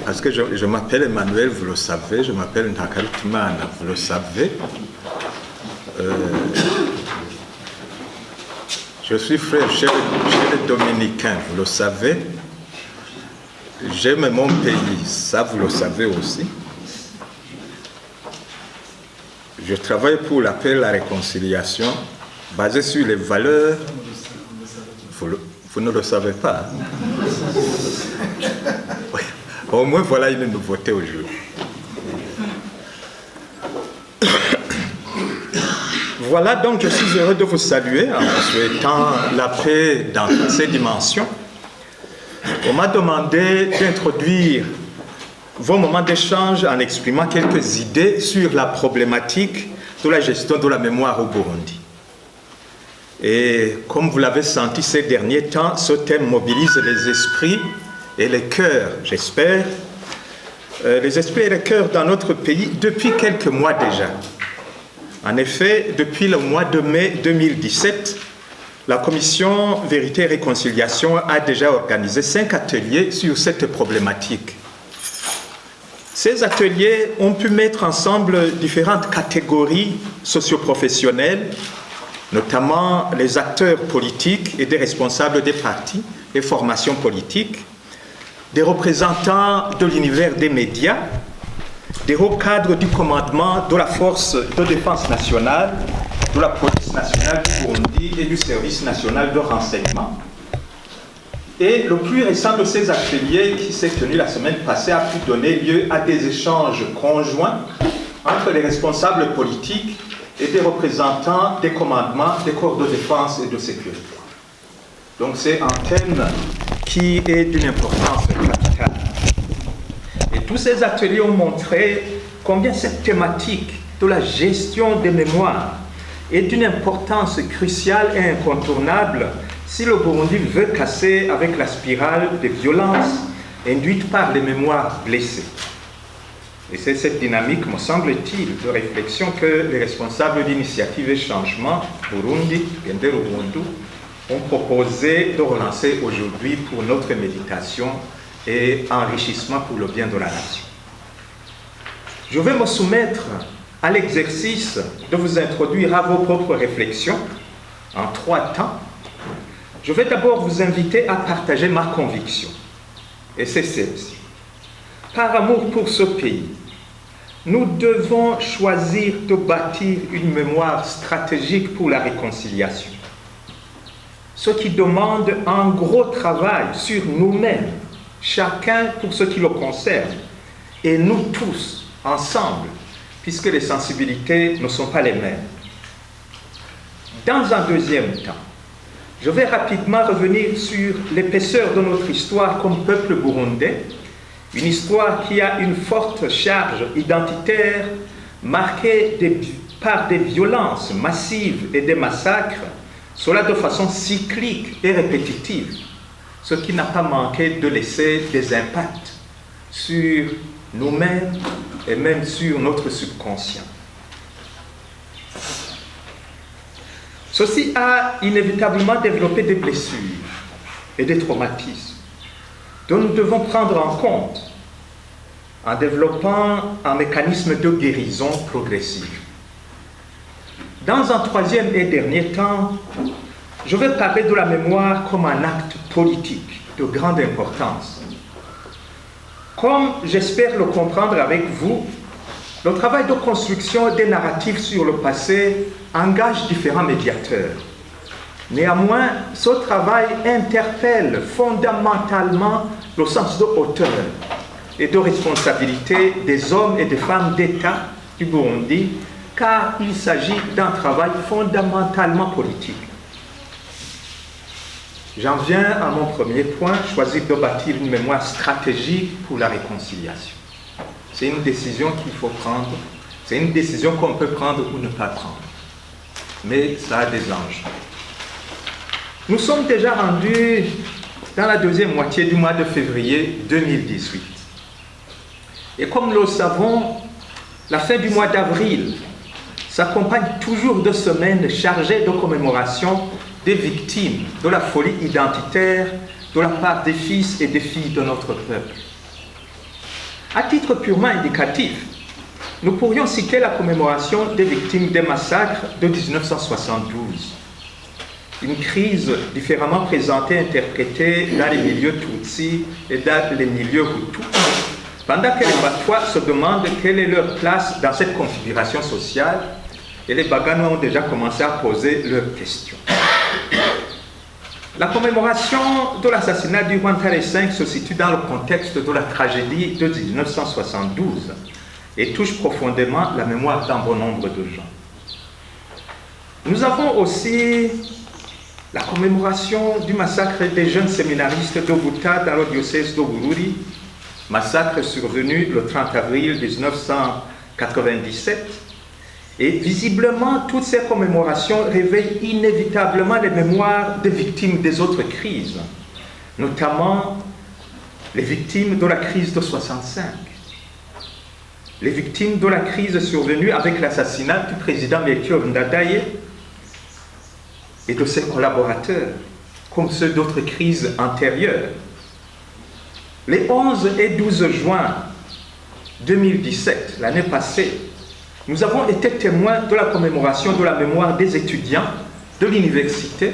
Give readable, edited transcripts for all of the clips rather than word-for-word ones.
parce que je m'appelle Emmanuel, vous le savez, je m'appelle Ntakarutimana, vous le savez. Je suis frère chez les Dominicains, vous le savez. J'aime mon pays, ça vous le savez aussi. Je travaille pour la paix et la réconciliation, basée sur les valeurs. Vous ne le savez pas. Oui. Au moins, voilà une nouveauté aujourd'hui. Voilà, donc je suis heureux de vous saluer en vous souhaitant la paix dans toutes ses dimensions. On m'a demandé d'introduire vos moments d'échange en exprimant quelques idées sur la problématique de la gestion de la mémoire au Burundi. Et comme vous l'avez senti ces derniers temps, ce thème mobilise les esprits et les cœurs, j'espère, les esprits et les cœurs dans notre pays depuis quelques mois déjà. En effet, depuis le mois de mai 2017, la Commission Vérité et Réconciliation a déjà organisé 5 ateliers sur cette problématique. Ces ateliers ont pu mettre ensemble différentes catégories socioprofessionnelles, notamment les acteurs politiques et des responsables des partis et formations politiques, des représentants de l'univers des médias, des hauts cadres du commandement de la force de défense nationale, de la police nationale du Burundi et du service national de renseignement. Et le plus récent de ces ateliers, qui s'est tenu la semaine passée, a pu donner lieu à des échanges conjoints entre les responsables politiques et des représentants des commandements des corps de défense et de sécurité. Donc c'est un thème qui est d'une importance capitale. Et tous ces ateliers ont montré combien cette thématique de la gestion des mémoires est d'une importance cruciale et incontournable si le Burundi veut casser avec la spirale de violence induite par les mémoires blessées. Et c'est cette dynamique, me semble-t-il, de réflexion que les responsables d'initiatives et changements Burundi, Gendero Ubuntu, ont proposé de relancer aujourd'hui pour notre méditation et enrichissement pour le bien de la nation. Je vais me soumettre à l'exercice de vous introduire à vos propres réflexions en 3 temps. Je vais d'abord vous inviter à partager ma conviction, et c'est celle-ci. Par amour pour ce pays, nous devons choisir de bâtir une mémoire stratégique pour la réconciliation, ce qui demande un gros travail sur nous-mêmes, chacun pour ce qui le concerne, et nous tous, ensemble, puisque les sensibilités ne sont pas les mêmes. Dans un deuxième temps, je vais rapidement revenir sur l'épaisseur de notre histoire comme peuple burundais, une histoire qui a une forte charge identitaire marquée par des violences massives et des massacres, cela de façon cyclique et répétitive, ce qui n'a pas manqué de laisser des impacts sur nous-mêmes et même sur notre subconscient. Ceci a inévitablement développé des blessures et des traumatismes dont nous devons prendre en compte en développant un mécanisme de guérison progressive. Dans un troisième et dernier temps, je vais parler de la mémoire comme un acte politique de grande importance. Comme j'espère le comprendre avec vous, le travail de construction des narratifs sur le passé engage différents médiateurs. Néanmoins, ce travail interpelle fondamentalement le sens de hauteur et de responsabilité des hommes et des femmes d'État du Burundi, car il s'agit d'un travail fondamentalement politique. J'en viens à mon premier point, choisir de bâtir une mémoire stratégique pour la réconciliation. C'est une décision qu'il faut prendre, c'est une décision qu'on peut prendre ou ne pas prendre. Mais ça a des enjeux. Nous sommes déjà rendus dans la deuxième moitié du mois de février 2018. Et comme nous le savons, la fin du mois d'avril s'accompagne toujours de semaines chargées de commémoration des victimes de la folie identitaire de la part des fils et des filles de notre peuple. À titre purement indicatif, nous pourrions citer la commémoration des victimes des massacres de 1972. Une crise différemment présentée et interprétée dans les milieux Tutsi et dans les milieux Hutus, pendant que les Batwa se demandent quelle est leur place dans cette configuration sociale, et les Baganois ont déjà commencé à poser leurs questions. La commémoration de l'assassinat du Rwantare V se situe dans le contexte de la tragédie de 1972 et touche profondément la mémoire d'un bon nombre de gens. Nous avons aussi la commémoration du massacre des jeunes séminaristes d'Obuta dans le diocèse d'Obururi, massacre survenu le 30 avril 1997. Et visiblement, toutes ces commémorations réveillent inévitablement les mémoires des victimes des autres crises, notamment les victimes de la crise de 65, les victimes de la crise survenue avec l'assassinat du président Melchior Ndadaye et de ses collaborateurs, comme ceux d'autres crises antérieures. Les 11 et 12 juin 2017, l'année passée, nous avons été témoins de la commémoration de la mémoire des étudiants de l'université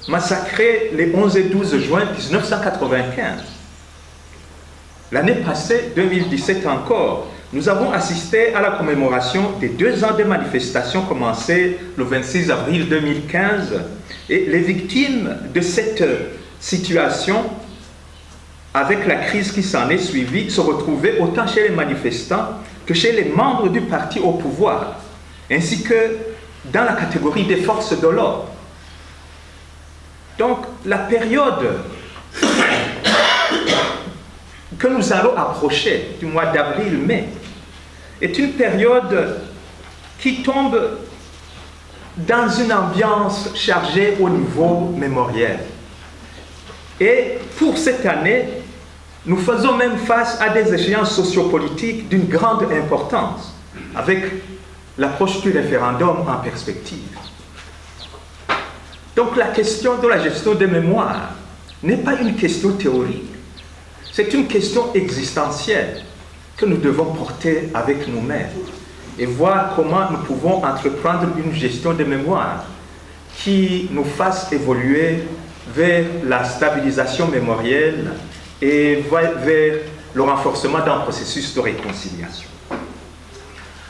massacrés les 11 et 12 juin 1995. L'année passée, 2017 encore, nous avons assisté à la commémoration des 2 ans des manifestations commencées le 26 avril 2015 et les victimes de cette situation avec la crise qui s'en est suivie se retrouvaient autant chez les manifestants que chez les membres du parti au pouvoir, ainsi que dans la catégorie des forces de l'ordre. Donc, la période que nous allons approcher du mois d'avril-mai est une période qui tombe dans une ambiance chargée au niveau mémoriel. Et pour cette année, nous faisons même face à des échéances sociopolitiques d'une grande importance, avec l'approche du référendum en perspective. Donc la question de la gestion des mémoires n'est pas une question théorique, c'est une question existentielle que nous devons porter avec nous-mêmes et voir comment nous pouvons entreprendre une gestion des mémoires qui nous fasse évoluer vers la stabilisation mémorielle et vers le renforcement d'un processus de réconciliation.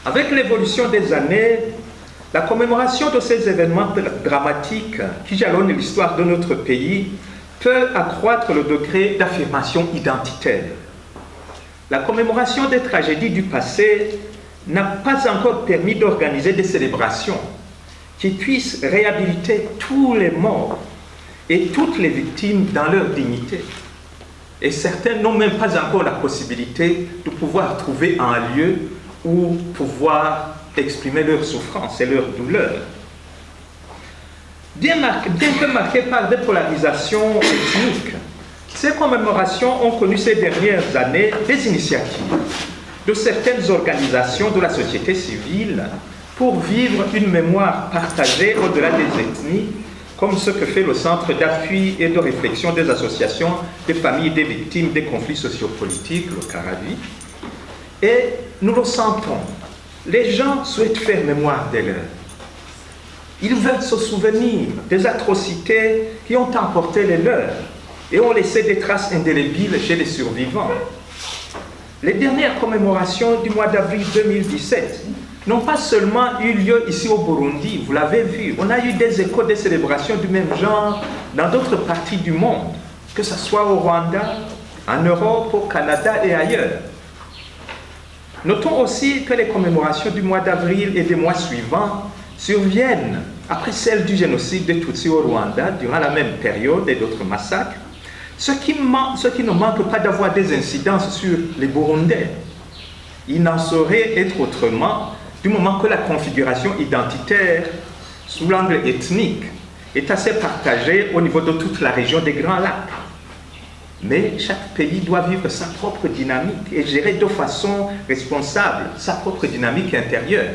Avec l'évolution des années, la commémoration de ces événements dramatiques qui jalonnent l'histoire de notre pays peut accroître le degré d'affirmation identitaire. La commémoration des tragédies du passé n'a pas encore permis d'organiser des célébrations qui puissent réhabiliter tous les morts et toutes les victimes dans leur dignité. Et certains n'ont même pas encore la possibilité de pouvoir trouver un lieu où pouvoir exprimer leur souffrance et leur douleur. Bien que marquées par des polarisations ethniques, ces commémorations ont connu ces dernières années des initiatives de certaines organisations de la société civile pour vivre une mémoire partagée au-delà des ethnies, comme ce que fait le Centre d'appui et de réflexion des associations des familles des victimes des conflits sociopolitiques, le CARAVI. Et nous le sentons, les gens souhaitent faire mémoire des leurs. Ils veulent se souvenir des atrocités qui ont emporté les leurs et ont laissé des traces indélébiles chez les survivants. Les dernières commémorations du mois d'avril 2017 n'ont pas seulement eu lieu ici au Burundi, vous l'avez vu, on a eu des échos des célébrations du même genre dans d'autres parties du monde, que ce soit au Rwanda, en Europe, au Canada et ailleurs. Notons aussi que les commémorations du mois d'avril et des mois suivants surviennent après celles du génocide des Tutsis au Rwanda durant la même période et d'autres massacres, ce qui ne manque pas d'avoir des incidences sur les Burundais. Il n'en saurait être autrement du moment que la configuration identitaire sous l'angle ethnique est assez partagée au niveau de toute la région des Grands Lacs. Mais chaque pays doit vivre sa propre dynamique et gérer de façon responsable sa propre dynamique intérieure.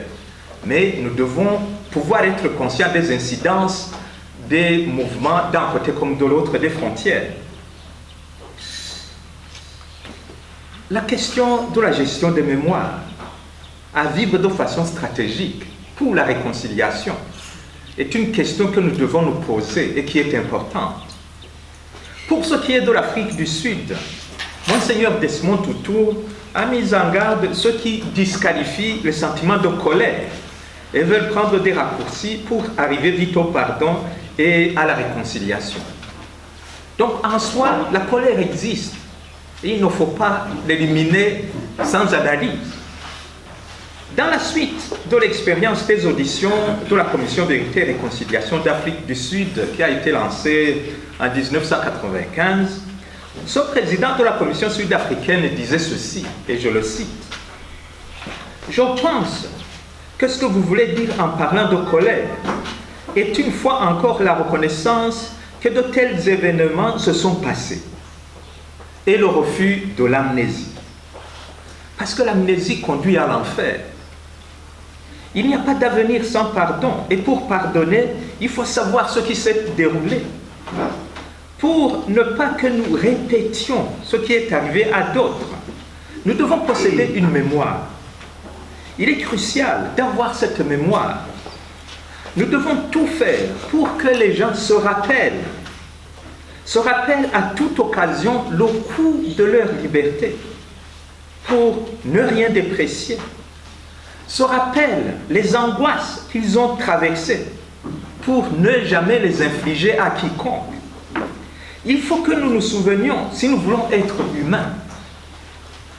Mais nous devons pouvoir être conscients des incidences des mouvements d'un côté comme de l'autre des frontières. la question de la gestion des mémoires à vivre de façon stratégique pour la réconciliation est une question que nous devons nous poser et qui est importante. Pour ce qui est de l'Afrique du Sud, Monseigneur Desmond Tutu a mis en garde ceux qui disqualifient le sentiment de colère et veulent prendre des raccourcis pour arriver vite au pardon et à la réconciliation. Donc en soi, la colère existe et il ne faut pas l'éliminer sans analyse. Dans la suite de l'expérience des auditions de la Commission Vérité et Réconciliation d'Afrique du Sud qui a été lancée en 1995, ce président de la Commission sud-africaine disait ceci, et je le cite. « Je pense que ce que vous voulez dire en parlant de colère est une fois encore la reconnaissance que de tels événements se sont passés et le refus de l'amnésie. Parce que l'amnésie conduit à l'enfer. Il n'y a pas d'avenir sans pardon. Et pour pardonner, il faut savoir ce qui s'est déroulé. Pour ne pas que nous répétions ce qui est arrivé à d'autres, nous devons posséder une mémoire. Il est crucial d'avoir cette mémoire. Nous devons tout faire pour que les gens se rappellent à toute occasion le coût de leur liberté, pour ne rien déprécier, se rappellent les angoisses qu'ils ont traversées, pour ne jamais les infliger à quiconque. Il faut que nous nous souvenions, si nous voulons être humains.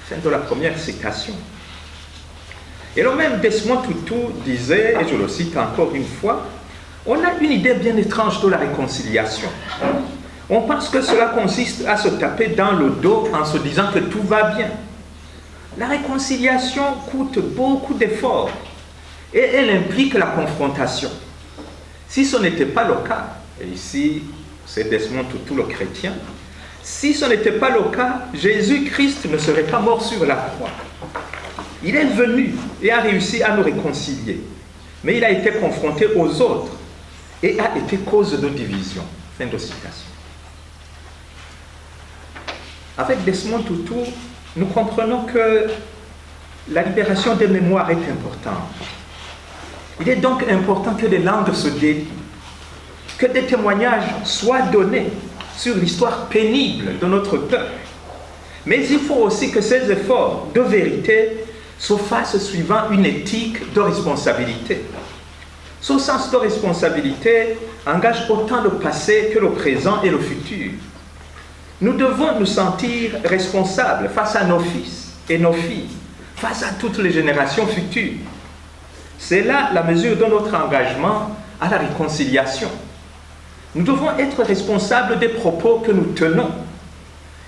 Fin de la première citation. Et le même Desmond Tutu disait, et je le cite encore une fois, on a une idée bien étrange de la réconciliation. On pense que cela consiste à se taper dans le dos en se disant que tout va bien. La réconciliation coûte beaucoup d'efforts et elle implique la confrontation. Si ce n'était pas le cas, et ici c'est Desmond Tutu le chrétien, si ce n'était pas le cas, Jésus-Christ ne serait pas mort sur la croix. Il est venu et a réussi à nous réconcilier, mais il a été confronté aux autres et a été cause de division. Fin de citation. Avec Desmond Tutu, nous comprenons que la libération des mémoires est importante. Il est donc important que les langues se délient, que des témoignages soient donnés sur l'histoire pénible de notre peuple. Mais il faut aussi que ces efforts de vérité se fassent suivant une éthique de responsabilité. Ce sens de responsabilité engage autant le passé que le présent et le futur. Nous devons nous sentir responsables face à nos fils et nos filles, face à toutes les générations futures. C'est là la mesure de notre engagement à la réconciliation. Nous devons être responsables des propos que nous tenons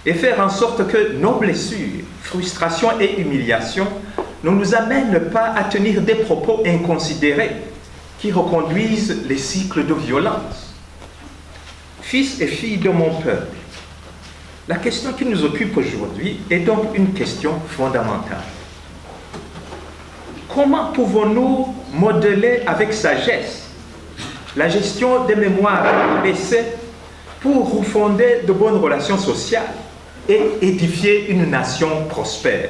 et faire en sorte que nos blessures, frustrations et humiliations ne nous amènent pas à tenir des propos inconsidérés qui reconduisent les cycles de violence. Fils et filles de mon peuple, la question qui nous occupe aujourd'hui est donc une question fondamentale. Comment pouvons-nous modeler avec sagesse la gestion des mémoires blessées pour refonder de bonnes relations sociales et édifier une nation prospère?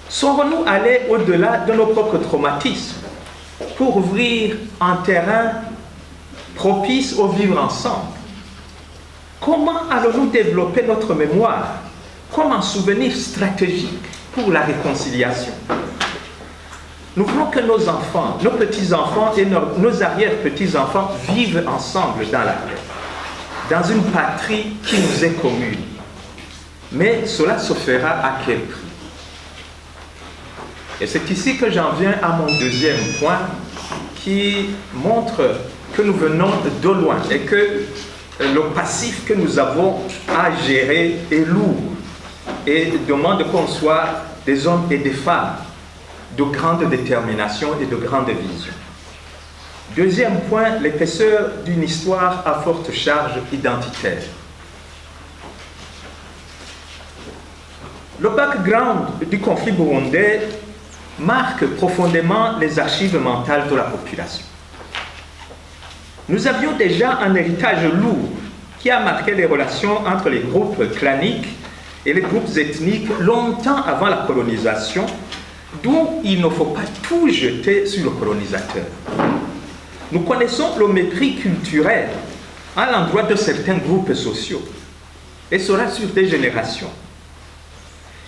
Saurons-nous aller au-delà de nos propres traumatismes pour ouvrir un terrain propice au vivre ensemble? Comment allons-nous développer notre mémoire comme un souvenir stratégique pour la réconciliation? Nous voulons que nos enfants, nos petits-enfants et nos arrière-petits-enfants vivent ensemble dans la paix, dans une patrie qui nous est commune. Mais cela se fera à quel prix? Et c'est ici que j'en viens à mon deuxième point qui montre que nous venons de loin et que le passif que nous avons à gérer est lourd et demande qu'on soit des hommes et des femmes de grande détermination et de grande vision. Deuxième point, l'épaisseur d'une histoire à forte charge identitaire. Le background du conflit burundais marque profondément les archives mentales de la population. Nous avions déjà un héritage lourd qui a marqué les relations entre les groupes claniques et les groupes ethniques longtemps avant la colonisation, d'où il ne faut pas tout jeter sur le colonisateur. Nous connaissons le mépris culturel à l'endroit de certains groupes sociaux, et cela sur des générations.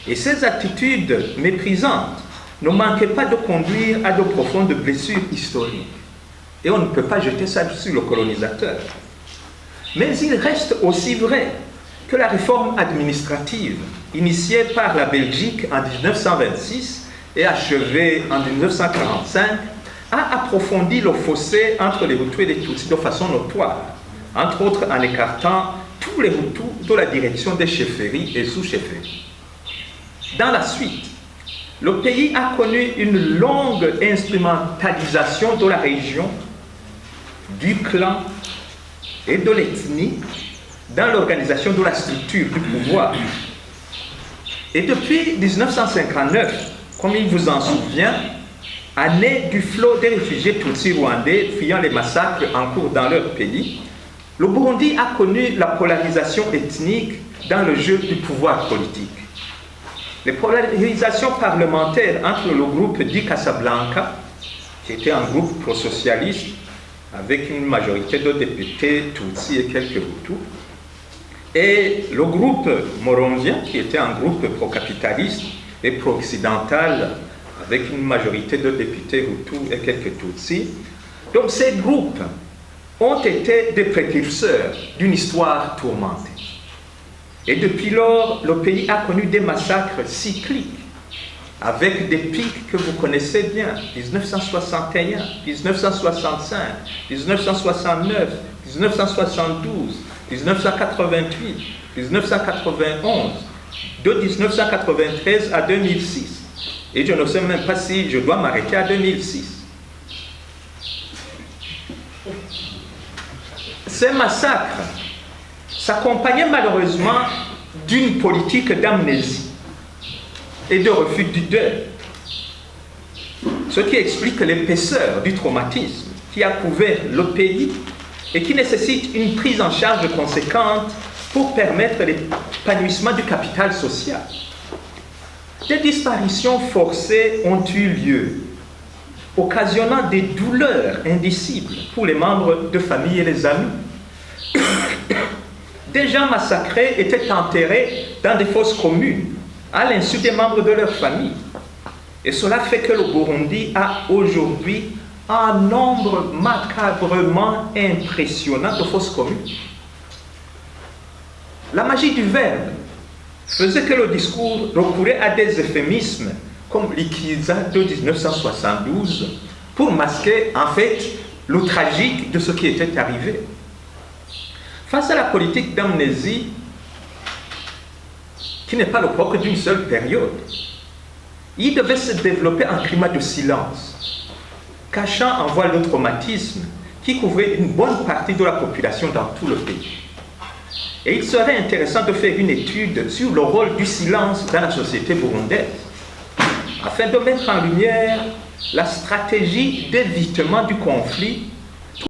Et ces attitudes méprisantes ne manquaient pas de conduire à de profondes blessures historiques. Et on ne peut pas jeter ça sur le colonisateur. Mais il reste aussi vrai que la réforme administrative, initiée par la Belgique en 1926 et achevée en 1945, a approfondi le fossé entre les Hutus et les Tutsis de façon notoire, entre autres en écartant tous les Hutus de la direction des chefferies et sous-chefferies. Dans la suite, le pays a connu une longue instrumentalisation de la région, du clan et de l'ethnie dans l'organisation de la structure du pouvoir. Et depuis 1959, comme il vous en souvient, année du flot des réfugiés tutsis rwandais fuyant les massacres en cours dans leur pays, le Burundi a connu la polarisation ethnique dans le jeu du pouvoir politique. Les polarisations parlementaires entre le groupe dit Casablanca, qui était un groupe pro-socialiste, avec une majorité de députés Tutsis et quelques Hutus, et le groupe morondien, qui était un groupe pro-capitaliste et pro-occidental, avec une majorité de députés Hutus et quelques Tutsis. Donc ces groupes ont été des précurseurs d'une histoire tourmentée. Et depuis lors, le pays a connu des massacres cycliques, avec des pics que vous connaissez bien, 1961, 1965, 1969, 1972, 1988, 1991, de 1993 à 2006. Et je ne sais même pas si je dois m'arrêter à 2006. Ces massacres s'accompagnaient malheureusement d'une politique d'amnésie et de refus du deuil, ce qui explique l'épaisseur du traumatisme qui a couvert le pays et qui nécessite une prise en charge conséquente pour permettre l'épanouissement du capital social. Des disparitions forcées ont eu lieu, occasionnant des douleurs indicibles pour les membres de famille et les amis. Des gens massacrés étaient enterrés dans des fosses communes, à l'insu des membres de leur famille. Et cela fait que le Burundi a aujourd'hui un nombre macabrement impressionnant de fosses communes. La magie du verbe faisait que le discours recourait à des euphémismes comme l'Ikiza de 1972 pour masquer en fait le tragique de ce qui était arrivé. Face à la politique d'amnésie, qui n'est pas le propre d'une seule période, il devait se développer un climat de silence, cachant en voile le traumatisme qui couvrait une bonne partie de la population dans tout le pays. Et il serait intéressant de faire une étude sur le rôle du silence dans la société burundaise, afin de mettre en lumière la stratégie d'évitement du conflit